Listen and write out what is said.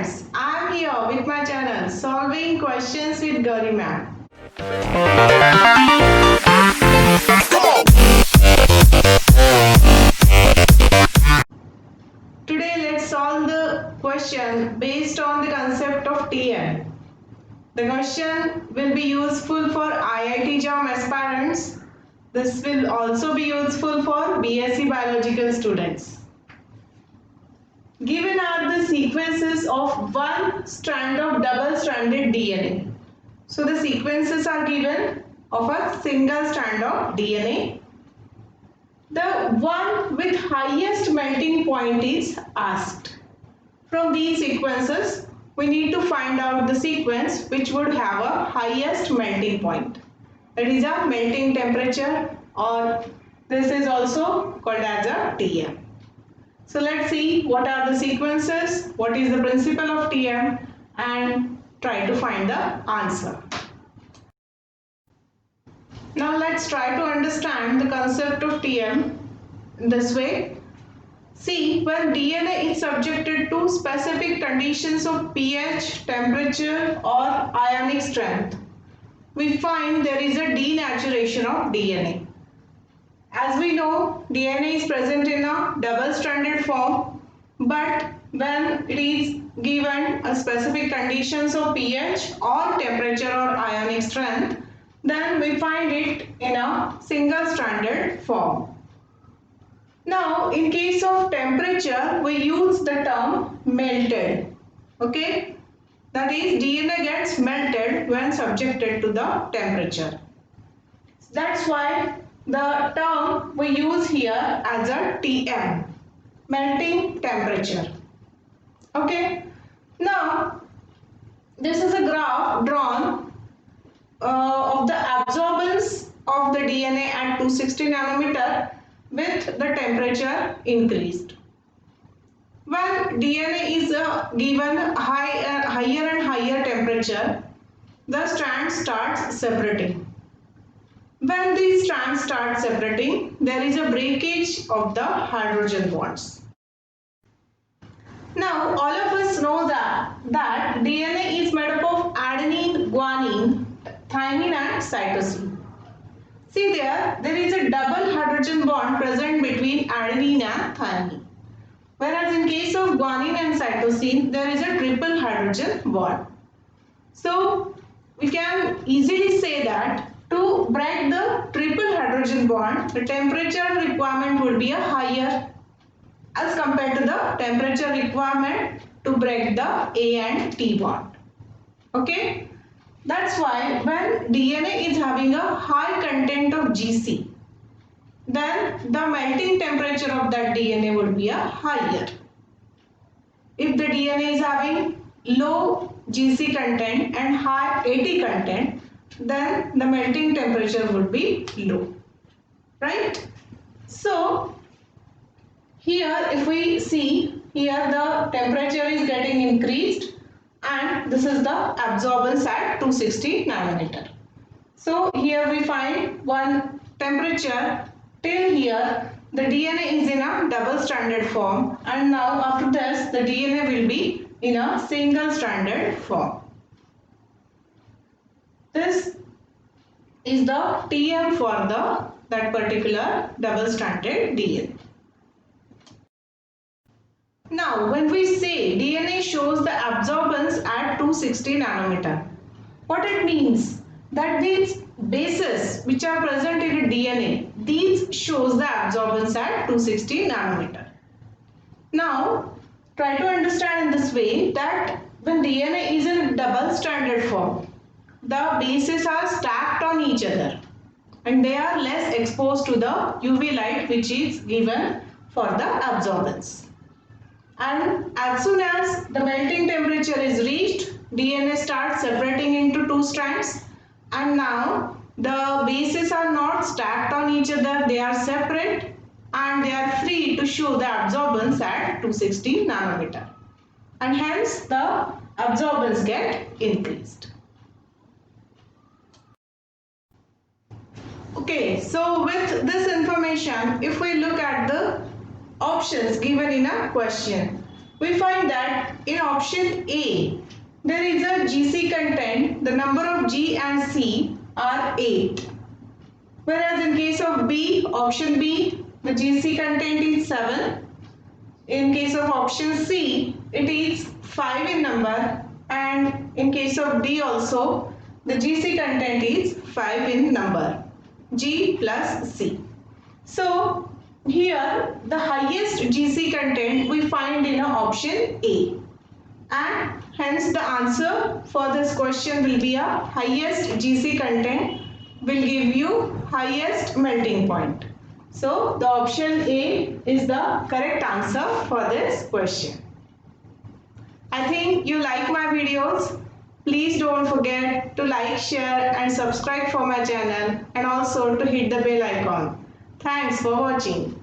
friends, I am here with my channel Solving Questions with Gauri Ma'am. Today let's solve the question based on the concept of TM. The question will be useful for IIT JAM aspirants. This will also be useful for BSc Biological students. Given are the sequences of one strand of double-stranded DNA. So the sequences are given of a single strand of DNA. The one with highest melting point is asked. From these sequences, we need to find out the sequence which would have a highest melting point. That is a melting temperature, or this is also called as a TM. So let's see what are the sequences, what is the principle of TM, and try to find the answer. Now let's try to understand the concept of TM in this way. See, when DNA is subjected to specific conditions of pH, temperature or ionic strength, we find there is a denaturation of DNA. As we know, DNA is present in a double-stranded form, but when it is given a specific conditions of pH or temperature or ionic strength, then we find it in a single-stranded form. Now, in case of temperature, we use the term melted. Okay, that is DNA gets melted when subjected to the temperature. That's why the term we use here as a TM, melting temperature. Okay, now this is a graph drawn of the absorbance of the DNA at 260 nanometer with the temperature increased. When DNA is given higher and higher temperature, the strands starts separating. When these strands start separating, there is a breakage of the hydrogen bonds. Now, all of us know that DNA is made up of adenine, guanine, thymine and cytosine. See there is a double hydrogen bond present between adenine and thymine. Whereas in case of guanine and cytosine, there is a triple hydrogen bond. So, we can easily say that to break the triple hydrogen bond, the temperature requirement would be a higher as compared to the temperature requirement to break the A and T bond. Okay, that's why when DNA is having a high content of GC, then the melting temperature of that DNA would be a higher. If the DNA is having low GC content and high AT content, then the melting temperature would be low, right? So here if we see, here the temperature is getting increased and this is the absorbance at 260 nanometer. So here we find one temperature till here the DNA is in a double stranded form, and now after this the DNA will be in a single stranded form. This is the TM for that particular double stranded DNA. Now when we say DNA shows the absorbance at 260 nanometer, what it means? That these bases which are present in a DNA, these shows the absorbance at 260 nanometer. Now try to understand in this way that when DNA is in double stranded form, the bases are stacked on each other and they are less exposed to the UV light which is given for the absorbance. And as soon as the melting temperature is reached, DNA starts separating into two strands, and now the bases are not stacked on each other, they are separate and they are free to show the absorbance at 260 nanometer, and hence the absorbance get increased. Okay, so with this information, if we look at the options given in a question, we find that in option A, there is a GC content, the number of G and C are 8. Whereas in case of B, option B, the GC content is 7. In case of option C, it is 5 in number, and in case of D also, the GC content is 5 in number, G plus C. So here the highest GC content we find in option A, and hence the answer for this question will be a highest GC content will give you highest melting point. So the option A is the correct answer for this question. I think you like my videos. Please don't forget to like, share and subscribe for my channel, and also to hit the bell icon. Thanks for watching.